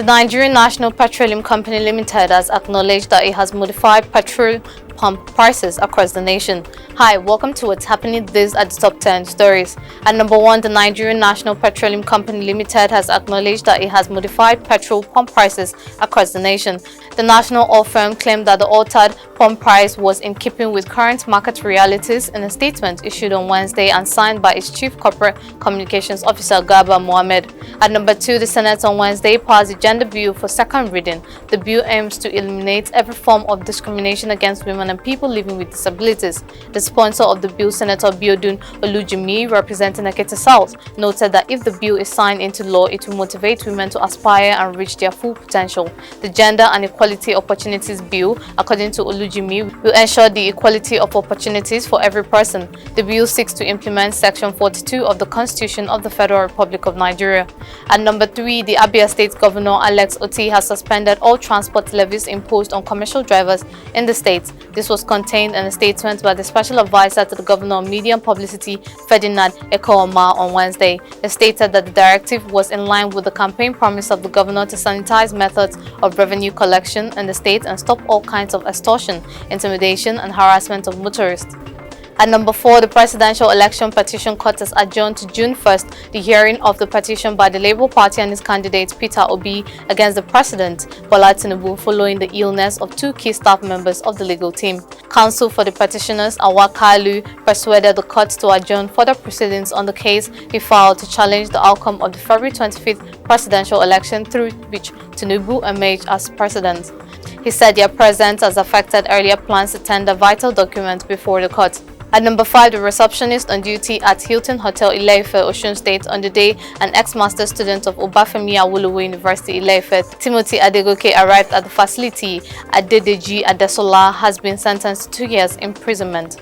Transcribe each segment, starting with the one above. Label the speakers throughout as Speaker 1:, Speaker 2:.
Speaker 1: Nigerian National Petroleum Company Limited has acknowledged that it has modified petrol pump prices across the nation. Hi, welcome to what's happening. These are the top 10 stories. At number 1, the Nigerian National Petroleum Company Limited has acknowledged that it has modified petrol pump prices across the nation. The national oil firm claimed that the altered pump price was in keeping with current market realities in a statement issued on Wednesday and signed by its Chief Corporate Communications Officer Garba Mohammed. At number 2, the Senate on Wednesday passed the Gender Bill for second reading. The bill aims to eliminate every form of discrimination against women and people living with disabilities. The sponsor of the bill, Senator Biodun Olujimi, representing Ekiti South, noted that if the bill is signed into law, it will motivate women to aspire and reach their full potential. The Gender and Equality Opportunities Bill, according to Olujimi, will ensure the equality of opportunities for every person. The bill seeks to implement Section 42 of the Constitution of the Federal Republic of Nigeria. At number 3, the Abia State Governor Alex Oti has suspended all transport levies imposed on commercial drivers in the state. This was contained in a statement by the Special Advisor to the Governor on Media and Publicity, Ferdinand Ekooma, on Wednesday. It stated that the directive was in line with the campaign promise of the governor to sanitize methods of revenue collection in the state and stop all kinds of extortion, intimidation, and harassment of motorists. At number 4, the Presidential Election Petition Court has adjourned to June 1st the hearing of the petition by the Labour Party and its candidate Peter Obi against the President, Bola Tinubu, following the illness of 2 key staff members of the legal team. Counsel for the petitioners, Awakalu, persuaded the court to adjourn further proceedings on the case he filed to challenge the outcome of the February 25th presidential election through which Tinubu emerged as president. He said their presence has affected earlier plans to tender vital documents before the court. At number 5, the receptionist on duty at Hilton Hotel, Ile-Ife, Osun State, on the day an ex-master student of Obafemi Awolowo University, Ile-Ife, Timothy Adegoke, arrived at the facility. Adedeji Adesola has been sentenced to 2 years imprisonment.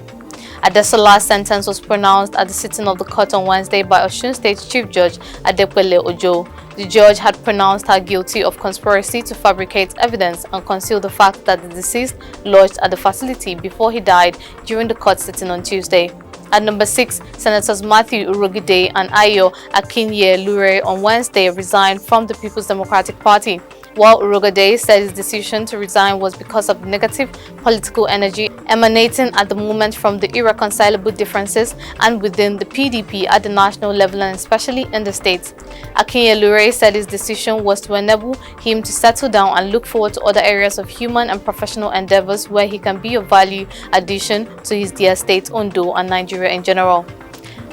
Speaker 1: Adesola's sentence was pronounced at the sitting of the court on Wednesday by Osun State Chief Judge Adepele Ojo. The judge had pronounced her guilty of conspiracy to fabricate evidence and conceal the fact that the deceased lodged at the facility before he died during the court sitting on Tuesday. At number 6, Senators Matthew Uruguday and Akinyeleuri on Wednesday resigned from the People's Democratic Party. While Uruguday said his decision to resign was because of negative political energy emanating at the moment from the irreconcilable differences and within the PDP at the national level and especially in the states. Akinyeleuri said his decision was to enable him to settle down and look forward to other areas of human and professional endeavors where he can be of value addition to his dear state, Ondo, and Nigeria in general.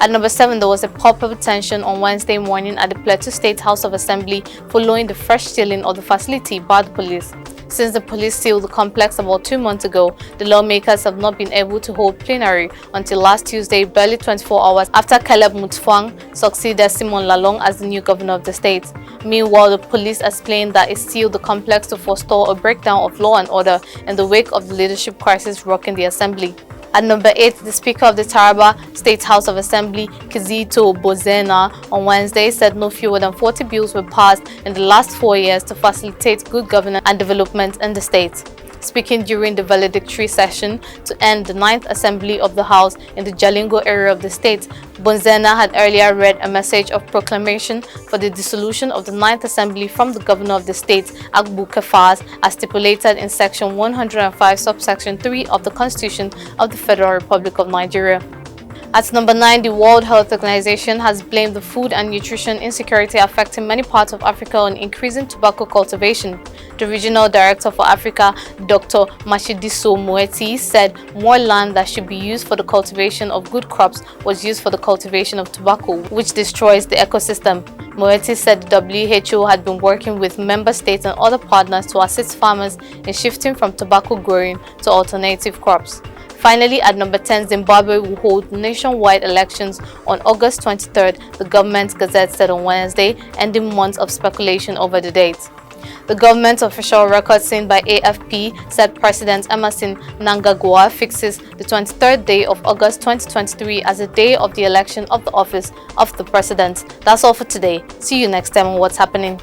Speaker 1: At number 7, there was a pop-up tension on Wednesday morning at the Plateau State House of Assembly following the fresh sealing of the facility by the police. Since the police sealed the complex about 2 months ago, the lawmakers have not been able to hold plenary until last Tuesday, barely 24 hours after Caleb Mutfwang succeeded Simon Lalong as the new governor of the state. Meanwhile, the police explained that it sealed the complex to forestall a breakdown of law and order in the wake of the leadership crisis rocking the assembly. At number 8, the Speaker of the Taraba State House of Assembly, Kizito Bozena, on Wednesday said no fewer than 40 bills were passed in the last 4 years to facilitate good governance and development in the state. Speaking during the valedictory session to end the 9th Assembly of the House in the Jalingo area of the state, Bonzena had earlier read a message of proclamation for the dissolution of the 9th Assembly from the Governor of the state, Agbu Kefas, as stipulated in Section 105, subsection 3 of the Constitution of the Federal Republic of Nigeria. At number 9, the World Health Organization has blamed the food and nutrition insecurity affecting many parts of Africa on increasing tobacco cultivation. The Regional Director for Africa, Dr. Mashidiso Moeti, said more land that should be used for the cultivation of good crops was used for the cultivation of tobacco, which destroys the ecosystem. Moeti said the WHO had been working with member states and other partners to assist farmers in shifting from tobacco growing to alternative crops. Finally, at number 10, Zimbabwe will hold nationwide elections on August 23rd, the government gazette said on Wednesday, ending months of speculation over the date. The government official record seen by AFP said President Emerson Mnangagwa fixes the 23rd day of August 2023 as the day of the election of the office of the president. That's all for today. See you next time on What's Happening.